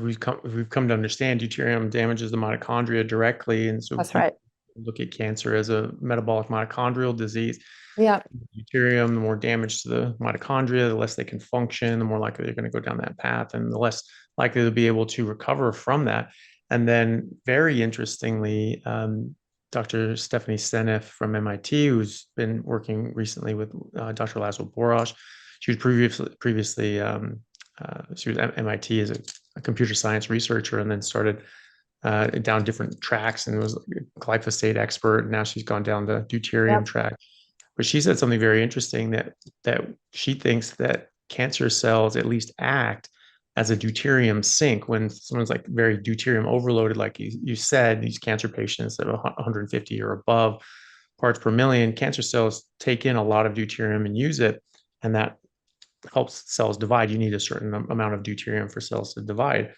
we've come to understand deuterium damages the mitochondria directly, and so That's people right. look at cancer as a metabolic mitochondrial disease. Yeah. Deuterium, the more damage to the mitochondria, the less they can function, the more likely they're going to go down that path, and the less likely to be able to recover from that. And then, very interestingly, Dr. Stephanie Seneff from MIT, who's been working recently with Dr. Laszlo Boros, she was previously she was at MIT as a computer science researcher, and then started down different tracks and was a glyphosate expert. And now she's gone down the deuterium Yep. track. But she said something very interesting, that she thinks that cancer cells at least act as a deuterium sink when someone's like very deuterium overloaded, like you said, these cancer patients that have 150 or above parts per million, cancer cells take in a lot of deuterium and use it, and that helps cells divide. You need a certain amount of deuterium for cells to divide.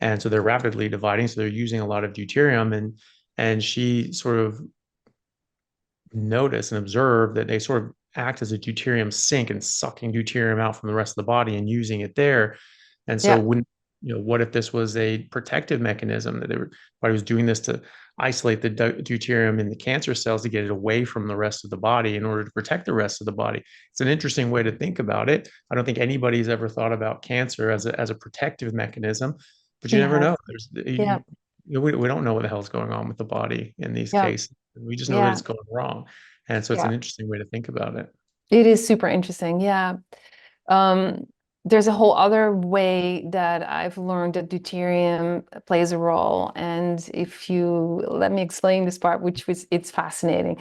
And so they're rapidly dividing. So they're using a lot of deuterium. And she sort of noticed and observed that they sort of act as a deuterium sink and sucking deuterium out from the rest of the body and using it there. And so Yeah. when, what if this was a protective mechanism that body was doing this to isolate the deuterium in the cancer cells to get it away from the rest of the body in order to protect the rest of the body? It's an interesting way to think about it. I don't think anybody's ever thought about cancer as a protective mechanism, but you never Yeah. know. Yeah. We don't know what the hell's going on with the body in these Yeah. cases. We just know that Yeah. it's going wrong. And so it's Yeah. an interesting way to think about it. It is super interesting. Yeah. Um, there's a whole other way that I've learned that deuterium plays a role. And if you let me explain this part, which was, it's fascinating.